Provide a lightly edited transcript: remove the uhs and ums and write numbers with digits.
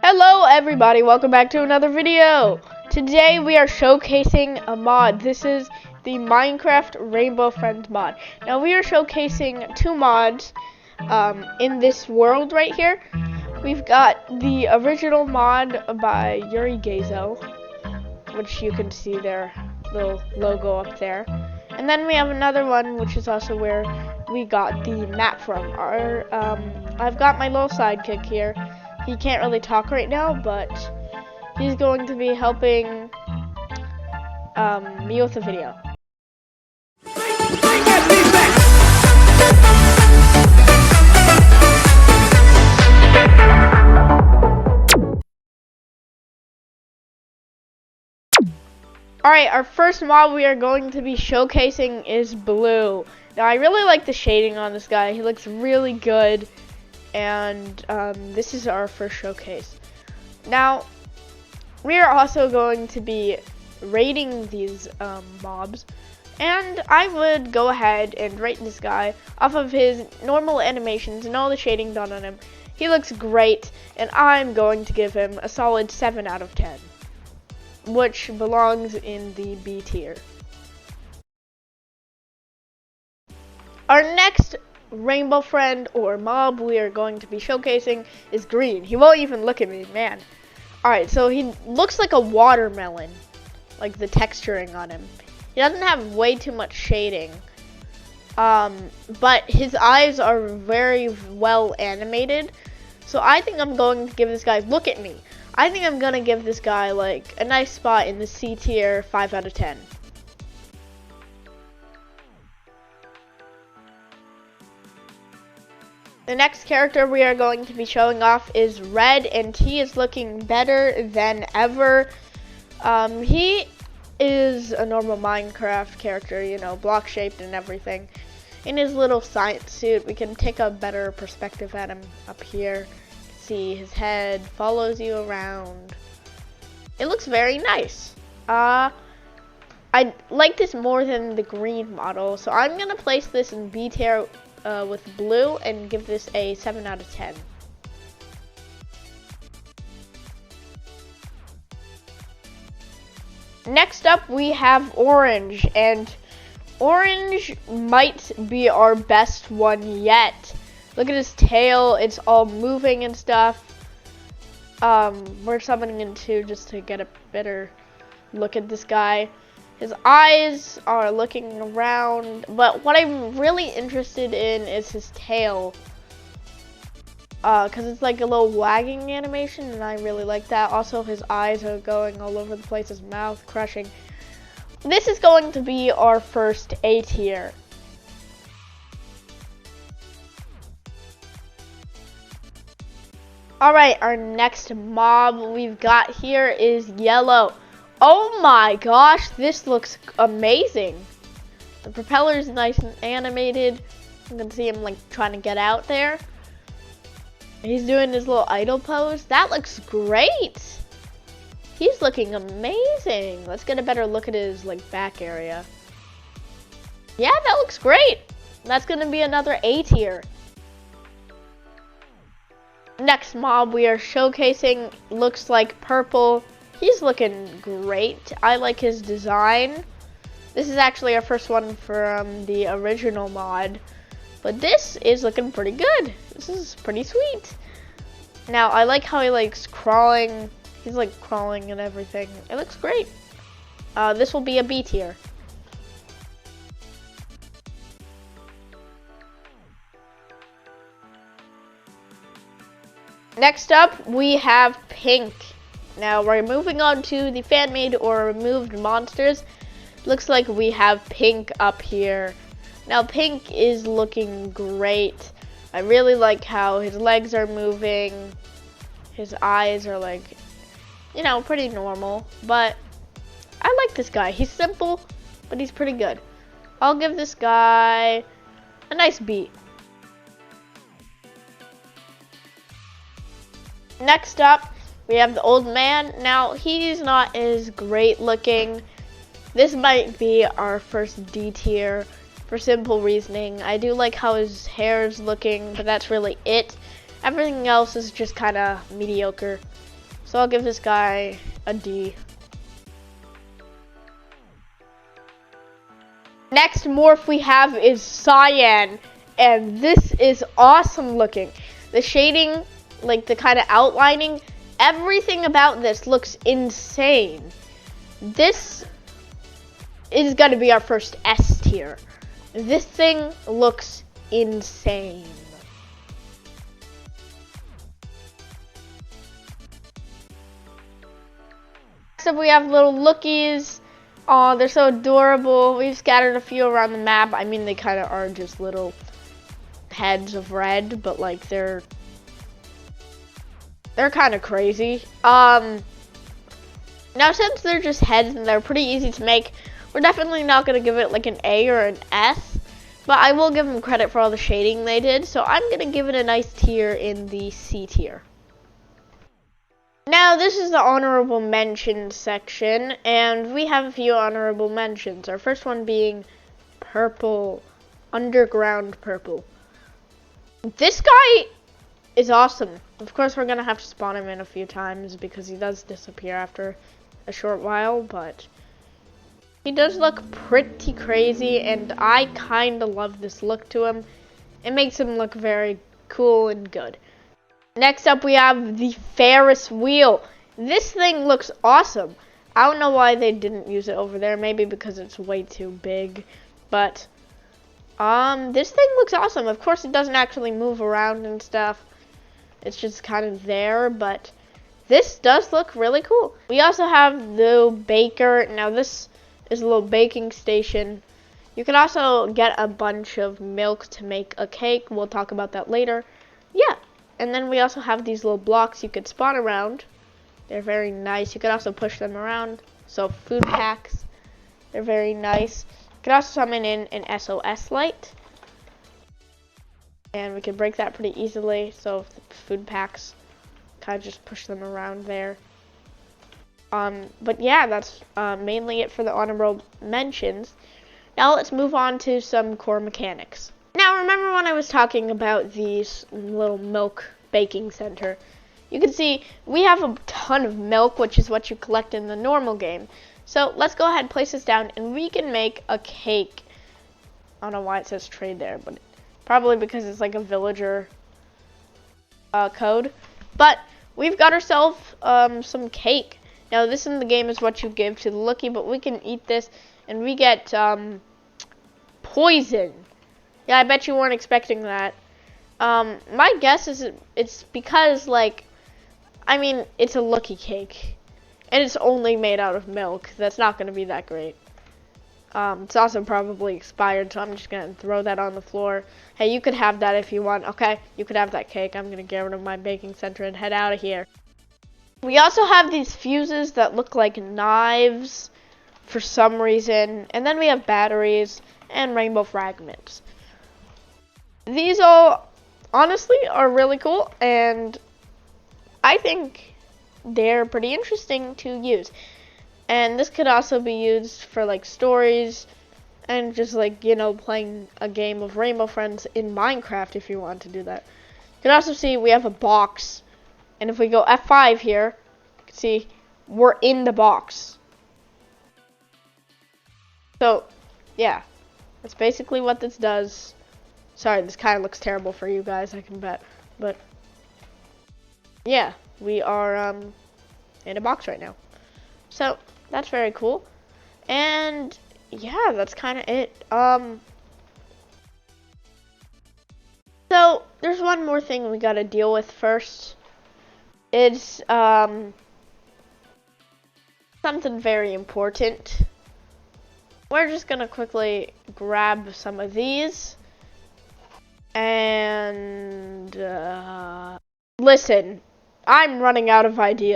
Hello everybody, welcome back to another video. Today we are showcasing a mod. This is the Minecraft Rainbow Friends mod. Now we are showcasing two mods in this world right here. We've got the original mod by Yuri Gazo, which you can see their little logo up there. And then we have another one, which is also where we got the map from. I've got my little sidekick here. He can't really talk right now, but he's going to be helping me with the video. Alright, our first mod we are going to be showcasing is Blue. Now, I really like the shading on this guy. He looks really good. And this is our first showcase. Now, we are also going to be rating these mobs. And I would go ahead and rate this guy off of his normal animations and all the shading done on him. He looks great, and I'm going to give him a solid 7 out of 10. Which belongs in the B tier. Our next rainbow friend or mob we are going to be showcasing is Green. He won't even look at me, man. Alright, so he looks like a watermelon, like the texturing on him. He doesn't have way too much shading, but his eyes are very well animated. So I think I'm going to give this guy, look at me. I think I'm gonna give this guy like a nice spot in the C tier, 5 out of 10. The next character we are going to be showing off is Red, and he is looking better than ever. He is a normal Minecraft character, you know, block shaped and everything. In his little science suit, we can take a better perspective at him up here. See his head follows you around. It looks very nice. I like this more than the green model, so I'm gonna place this in B tier with Blue and give this a 7 out of 10. Next up we have Orange, and Orange might be our best one yet. Look at his tail, it's all moving and stuff. We're summoning in 2 just to get a better look at this guy. His eyes are looking around, but what I'm really interested in is his tail. Cause it's like a little wagging animation, and I really like that. Also, his eyes are going all over the place, his mouth crushing. This is going to be our first A tier. Alright, our next mob we've got here is Yellow. Oh my gosh, this looks amazing. The propeller is nice and animated. You can see him like trying to get out there. He's doing his little idle pose. That looks great. He's looking amazing. Let's get a better look at his like back area. Yeah, that looks great. That's gonna be another A tier. Next mob we are showcasing looks like Purple. He's looking great. I like his design. This is actually our first one from the original mod, but this is looking pretty good. This is pretty sweet. Now I like how he likes crawling. He's like crawling and everything. It looks great. This will be a B tier. Next up, we have Pink. Now we're moving on to the fan-made or removed monsters. Looks like we have Pink up here. Now Pink is looking great. I really like how his legs are moving. His eyes are like, you know, pretty normal. But I like this guy. He's simple, but he's pretty good. I'll give this guy a nice B. Next up, we have the Old Man. Now, he's not as great looking. This might be our first D tier for simple reasoning. I do like how his hair is looking, but that's really it. Everything else is just kind of mediocre. So I'll give this guy a D. Next morph we have is Cyan, and this is awesome looking. The shading, like the kind of outlining, everything about this looks insane. This is gonna be our first S tier. This thing looks insane. Next up we have little lookies. Oh, they're so adorable. We've scattered a few around the map. I mean, they kind of are just little heads of red, but like they're kind of crazy. Now since they're just heads and they're pretty easy to make, we're definitely not gonna give it like an A or an S, but I will give them credit for all the shading they did. So I'm gonna give it a nice tier in the C tier. Now, this is the honorable mention section, and we have a few honorable mentions. Our first one being Purple, Underground Purple. This guy is awesome. Of course, we're going to have to spawn him in a few times because he does disappear after a short while, but he does look pretty crazy, and I kind of love this look to him. It makes him look very cool and good. Next up, we have the Ferris wheel. This thing looks awesome. I don't know why they didn't use it over there. Maybe because it's way too big. But this thing looks awesome. Of course, it doesn't actually move around and stuff. It's just kind of there. But this does look really cool. We also have the baker. Now, this is a little baking station. You can also get a bunch of milk to make a cake. We'll talk about that later. Yeah. And then we also have these little blocks you could spawn around. They're very nice. You could also push them around. So food packs, they're very nice. You could also summon in an SOS light. And we could break that pretty easily. So the food packs, kind of just push them around there. But yeah, that's mainly it for the honorable mentions. Now let's move on to some core mechanics. Now, remember when I was talking about these little milk baking center? You can see we have a ton of milk, which is what you collect in the normal game. So let's go ahead and place this down, and we can make a cake. I don't know why it says trade there, but probably because it's like a villager code. But we've got ourselves some cake. Now, this in the game is what you give to the lookie, but we can eat this, and we get poison. Yeah, I bet you weren't expecting that. My guess is it's because, like, I mean, it's a lookie cake, and it's only made out of milk. That's not going to be that great. It's also probably expired, so I'm just going to throw that on the floor. Hey, you could have that if you want, okay? You could have that cake. I'm going to get rid of my baking center and head out of here. We also have these fuses that look like knives for some reason, and then we have batteries and rainbow fragments. These all, honestly, are really cool, and I think they're pretty interesting to use. And this could also be used for, like, stories and just, like, you know, playing a game of Rainbow Friends in Minecraft if you want to do that. You can also see we have a box, and if we go F5 here, you can see we're in the box. So, yeah, that's basically what this does. Sorry, this kind of looks terrible for you guys, I can bet. But, yeah, we are in a box right now. So, that's very cool. And, yeah, that's kind of it. So, there's one more thing we got to deal with first. It's something very important. We're just going to quickly grab some of these. And, listen, I'm running out of ideas.